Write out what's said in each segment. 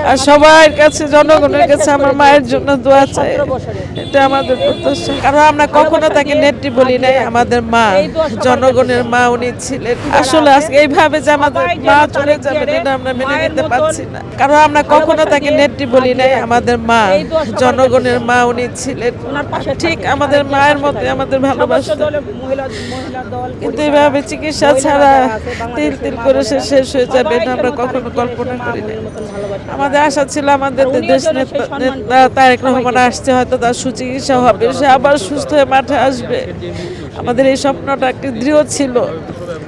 আর সবার কাছে জনগণের কাছে আমার মায়ের জন্য দোয়া চাই, এটা আমাদের প্রত্যাশা। কারণ আমরা কখনো তাকে নেত্রী বলি নাই, আমাদের মা, জনগণের মা উনি ছিলেন। আসলে আজকে এইভাবে যে আমাদের মা চলে যাবে এটা আমরা মেনে নিতে পারছি না। কারণ আমরা কখনো তাকে নেত্রী বলি নাই, আমাদের মা, জনগণের মা উনি ছিলেন। ঠিক আমাদের মায়ের মতো আমাদের ভালোবাসতেন, কিন্তু এইভাবে চিকিৎসা ছাড়া তিল তিল করে সে শেষ হয়ে যাবে এটা আমরা কখনো কল্পনা করি না। আমাদের আশা ছিল আমাদের দেশ নেতা তারেক রহমান আসছে, হয়তো তার সুচিকিৎসা হবে, সে আবার সুস্থ হয়ে মাঠে আসবে। আমাদের এই স্বপ্নটা একটি দৃঢ় ছিল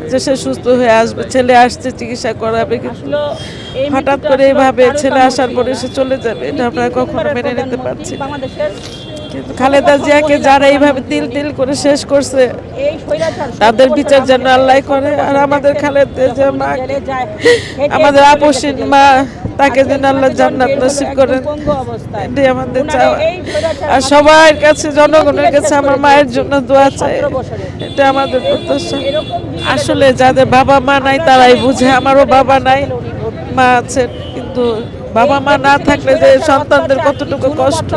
যে সে সুস্থ হয়ে আসবে, ছেলে আসছে চিকিৎসা করাবে। কিন্তু হঠাৎ করে এইভাবে ছেলে আসার পরে সে চলে যাবে এটা আমরা কখনো মেনে নিতে পারছি না। কিন্তু খালেদা জিয়াকে যারা এইভাবে তিল তিল করে শেষ করছে তাদের বিচার যেন আল্লাহ করে। আর আমাদের খালেদা জিয়া মা, আমাদের আপসীন মা, তাকে যেন আল্লাহ জান্নাত নসিব করেন, এটাই আমাদের চাওয়া। আর সবার কাছে জনগণের কাছে আমার মায়ের জন্য দোয়া চাই, এটা আমাদের প্রত্যাশা। আসলে যাদের বাবা মা নাই তারাই বুঝে। আমারও বাবা নাই, মা আছেন, কিন্তু বাবা মা না থাকলে যে সন্তানদের কতটুকু কষ্ট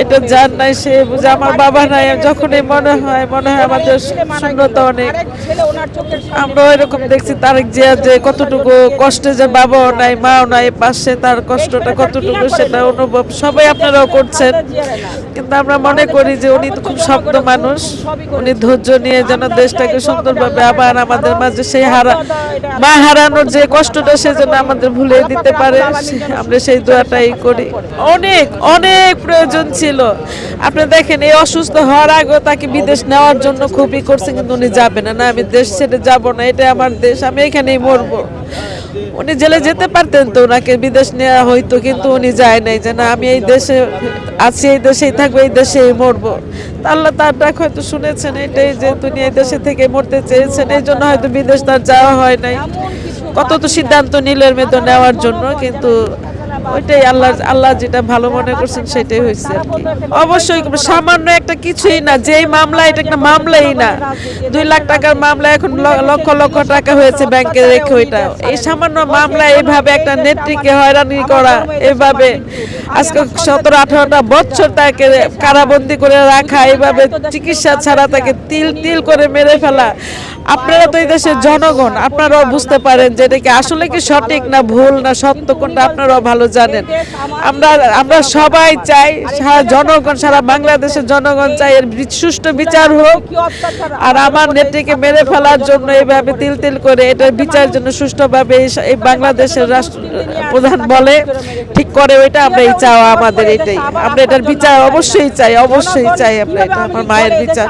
এটা যার নাই সে বুঝে। আমার বাবা নাই, যখনই মনে হয় আমাদের শূন্যতা অনেক। আমরাও এরকম দেখছি তারেক জিয়া যে কতটুকু কষ্টে, যে বাবাও নাই মাও নাই পাশে, তার কষ্টটা কতটুকু সেটা অনুভব সবাই আপনারাও করছেন। কিন্তু আমরা মনে করি যে উনি তো খুব শক্ত মানুষ, উনি ধৈর্য নিয়ে যেন দেশটাকে সুন্দরভাবে আবার আমাদের মাঝে সেই মা হারানোর যে কষ্টটা সে যেন আমাদের ভুলে দিতে পারে, আমরা সেই দোয়াটাই করি। অনেক অনেক প্রয়োজন ছিল। আপনি দেখেন এই অসুস্থ হওয়ার আগে তাকে বিদেশ নেওয়ার জন্য খুবই করছে, কিন্তু উনি যাবেন না। আমি দেশ ছেড়ে যাব না, এটা আমার দেশ, আমি এখানেই মরবো। উনি জেলে যেতে পারতেন তো ওনাকে বিদেশ নেওয়া হইতো, কিন্তু উনি যায় নাই যে না আমি এই দেশে আছি, এই দেশেই থাকবো, এই দেশেই মরবো। আল্লাহ তার ডাক হয়তো শুনেছেন, এটাই যে তিনি এই দেশে থেকে মরতে চেয়েছেন, এই জন্য হয়তো বিদেশ তার যাওয়া হয় নাই। কত তো সিদ্ধান্ত নিলেন মেয়েদের নেওয়ার জন্য, কিন্তু ওইটাই আল্লাহ যেটা ভালো মনে করছেন সেটাই হয়েছে আর কি। অবশ্যই সামান্য একটা কিছুই না, যেই মামলা, এটা একটা মামলাই না, 2 লাখ টাকার মামলা এখন লক্ষ লক্ষ টাকা হয়েছে ব্যাংকে রেখে। ওইটা এই সামান্য মামলা, এইভাবে একটা নেত্রীকে হয়রানি করা, এইভাবে আজকে 17-18টা বছর তাকে কারাবন্দি করে রাখা, এইভাবে চিকিৎসা ছাড়া তাকে তিল তিল করে মেরে ফেলা। আপনারা তো এই দেশের জনগণ, আপনারাও বুঝতে পারেন যে এটা কি আসলে কি সঠিক না ভুল না সত্য কোনটা, আপনারাও ভালো জানেন। আমরা সবাই চাই, সারা জনগণ, সারা বাংলাদেশের জনগণ চাই এর সুষ্ঠু বিচার হোক। আর আমার নেত্রীকে মেরে ফেলার জন্য এইভাবে তিল তিল করে এটার বিচার জন্য সুষ্ঠুভাবে এই বাংলাদেশের রাষ্ট্রপ্রধান বলে ঠিক করে, ওইটা আমরা এই চাওয়া আমাদের, এটাই আমরা এটার বিচার অবশ্যই চাই, অবশ্যই চাই আমরা, এটা আমার মায়ের বিচার।